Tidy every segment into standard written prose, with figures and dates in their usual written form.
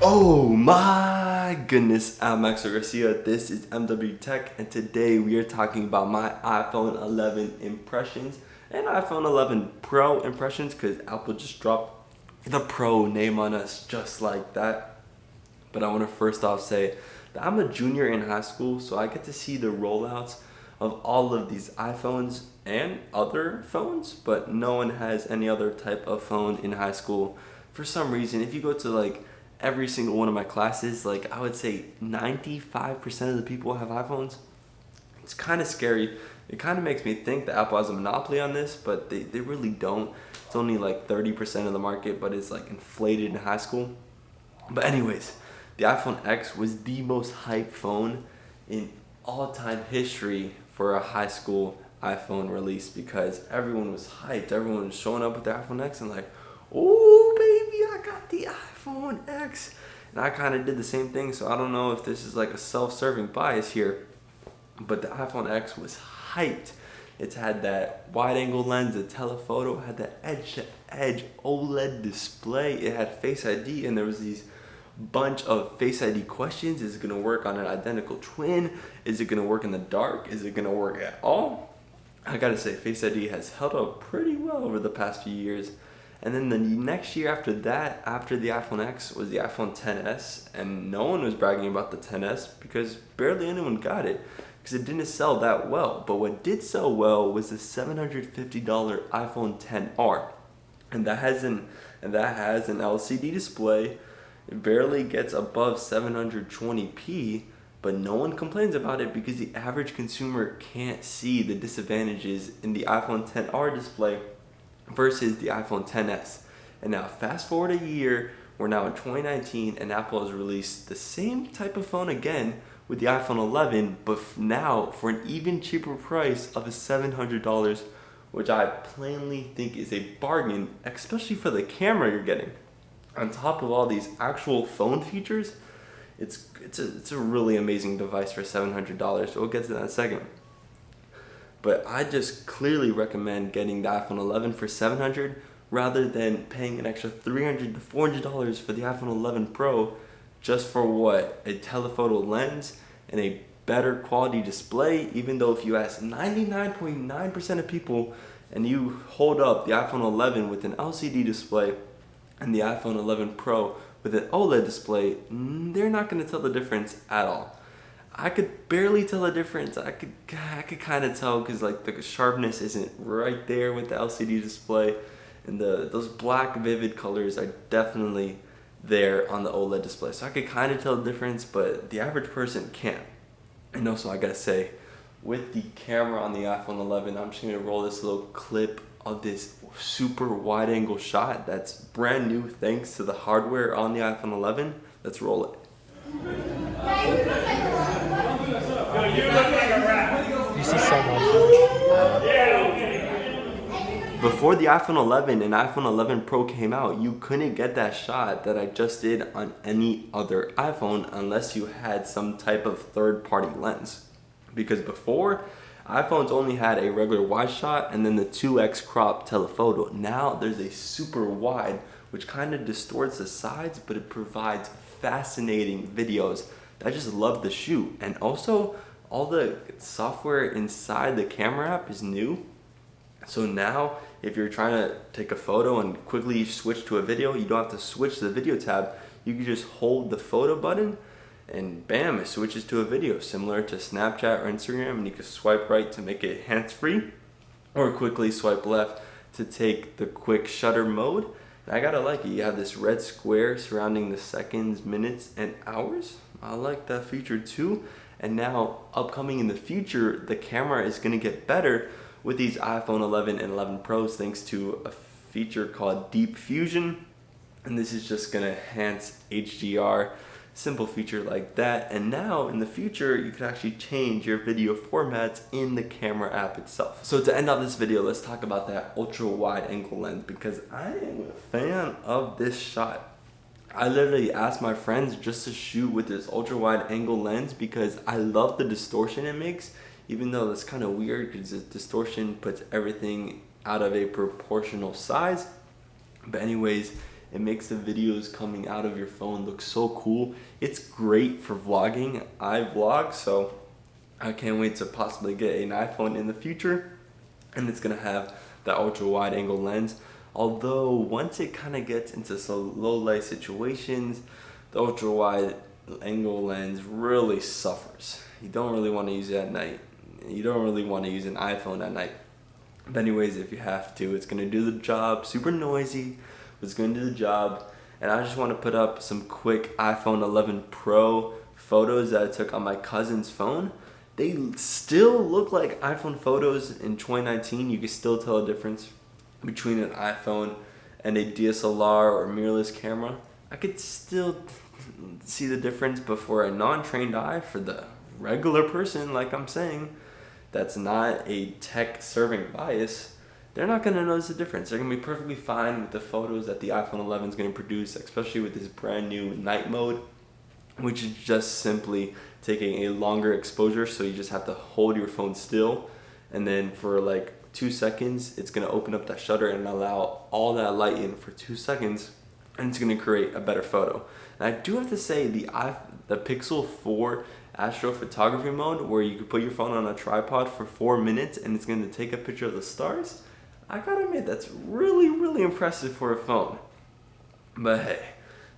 Oh my goodness, I'm Max Garcia. This is MW Tech, and today we are talking about my iPhone 11 impressions and iPhone 11 Pro impressions because Apple just dropped the Pro name on us just like that. But I want to first off say that I'm a junior in high school, so I get to see the rollouts of all of these iPhones and other phones, but no one has any other type of phone in high school. For some reason, if you go to every single one of my classes, I would say 95% of the people have iPhones. It's kind of scary. It kind of makes me think that Apple has a monopoly on this, but they really don't. It's only 30% of the market, but it's inflated in high school. But anyways, the iPhone X was the most hyped phone in all-time history for a high school iPhone release because everyone was hyped. Everyone was showing up with their iPhone X and oh baby, I got the iPhone X. And I kind of did the same thing, so I don't know if this is a self-serving bias here, but the iPhone X was hyped. It's had that wide-angle lens, the telephoto, had that edge-to-edge OLED display. It had Face ID, and there was these bunch of Face ID questions. Is it going to work on an identical twin? Is it going to work in the dark? Is it going to work at all? I gotta say, Face ID has held up pretty well over the past few years. And then the next year after that, after the iPhone X, was the iPhone XS, and no one was bragging about the XS because barely anyone got it because it didn't sell that well. But what did sell well was the $750 iPhone XR, and that has an LCD display. It barely gets above 720p, but no one complains about it because the average consumer can't see the disadvantages in the iPhone XR display versus the iPhone XS. And now fast forward a year, we're now in 2019, and Apple has released the same type of phone again with the iPhone 11, but now for an even cheaper price of $700, which I plainly think is a bargain, especially for the camera you're getting. On top of all these actual phone features, it's a really amazing device for $700. We'll get to that in a second. But I just clearly recommend getting the iPhone 11 for $700 rather than paying an extra $300 to $400 for the iPhone 11 Pro just for what? A telephoto lens and a better quality display, even though if you ask 99.9% of people and you hold up the iPhone 11 with an LCD display and the iPhone 11 Pro with an OLED display, they're not going to tell the difference at all. I could barely tell the difference. I could kind of tell because the sharpness isn't right there with the LCD display, and those black vivid colors are definitely there on the OLED display. So I could kind of tell the difference, but the average person can't. And also, I gotta say, with the camera on the iPhone 11, I'm just gonna roll this little clip of this super wide angle shot that's brand new thanks to the hardware on the iPhone 11. Let's roll it. You see someone. Before the iPhone 11 and iPhone 11 Pro came out, you couldn't get that shot that I just did on any other iPhone unless you had some type of third-party lens. Because before, iPhones only had a regular wide shot and then the 2x crop telephoto. Now there's a super wide, which kind of distorts the sides, but it provides fascinating videos that I just love to shoot. And also, all the software inside the camera app is new. So now, if you're trying to take a photo and quickly switch to a video, you don't have to switch to the video tab. You can just hold the photo button and bam, it switches to a video, similar to Snapchat or Instagram, and you can swipe right to make it hands-free, or quickly swipe left to take the quick shutter mode. And I gotta like it. You have this red square surrounding the seconds, minutes, and hours. I like that feature too. And now, upcoming in the future, the camera is gonna get better with these iPhone 11 and 11 Pros thanks to a feature called Deep Fusion. And this is just gonna enhance HDR, simple feature like that. And now in the future, you can actually change your video formats in the camera app itself. So to end out this video, let's talk about that ultra wide angle lens because I am a fan of this shot. I literally asked my friends just to shoot with this ultra wide angle lens because I love the distortion it makes, even though that's kind of weird because the distortion puts everything out of a proportional size. But anyways, It makes the videos coming out of your phone look so cool. It's great for vlogging. I vlog, so I can't wait to possibly get an iPhone in the future. And it's gonna have the ultra wide angle lens. Although once it kind of gets into some low light situations, the ultra wide angle lens really suffers. You don't really want to use it at night. You don't really want to use an iPhone at night. But anyways, if you have to, it's gonna do the job. Super noisy, but it's gonna do the job. And I just want to put up some quick iPhone 11 Pro photos that I took on my cousin's phone. They still look like iPhone photos in 2019. You can still tell a difference between an iPhone and a DSLR or mirrorless camera. I could still see the difference, but for a non-trained eye, for the regular person, like I'm saying, that's not a tech serving bias, they're not going to notice the difference. They're going to be perfectly fine with the photos that the iPhone 11 is going to produce, especially with this brand new night mode, which is just simply taking a longer exposure. So you just have to hold your phone still, and then for like 2 seconds, it's going to open up that shutter and allow all that light in for 2 seconds, and it's going to create a better photo. And I do have to say, the Pixel 4 astrophotography mode, where you can put your phone on a tripod for 4 minutes and it's going to take a picture of the stars, I gotta admit, that's really, really impressive for a phone. But hey,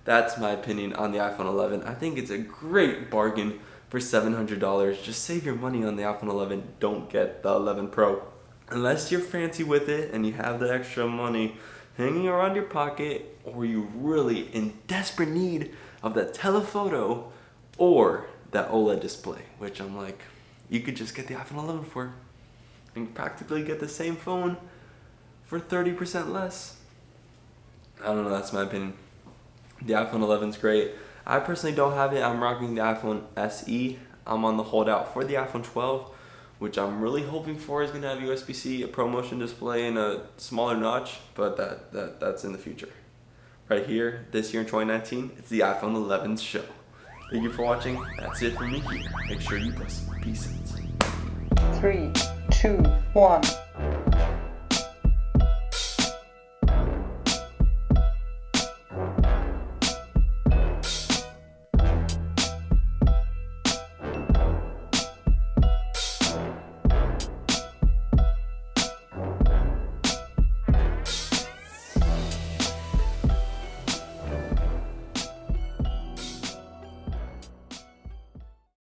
that's my opinion on the iPhone 11. I think it's a great bargain for $700. Just save your money on the iPhone 11. Don't get the 11 Pro. Unless you're fancy with it and you have the extra money hanging around your pocket, or you're really in desperate need of that telephoto or that OLED display, which I'm like, you could just get the iPhone 11 for and practically get the same phone for 30% less. I don't know, that's my opinion. The iPhone 11 is great. I personally don't have it. I'm rocking the iPhone SE. I'm on the holdout for the iPhone 12, which I'm really hoping for is going to have USB-C, a ProMotion display, and a smaller notch, but that's in the future. Right here, this year in 2019, it's the iPhone 11's show. Thank you for watching. That's it from me here. Make sure you press peace out. 3, 2, 1.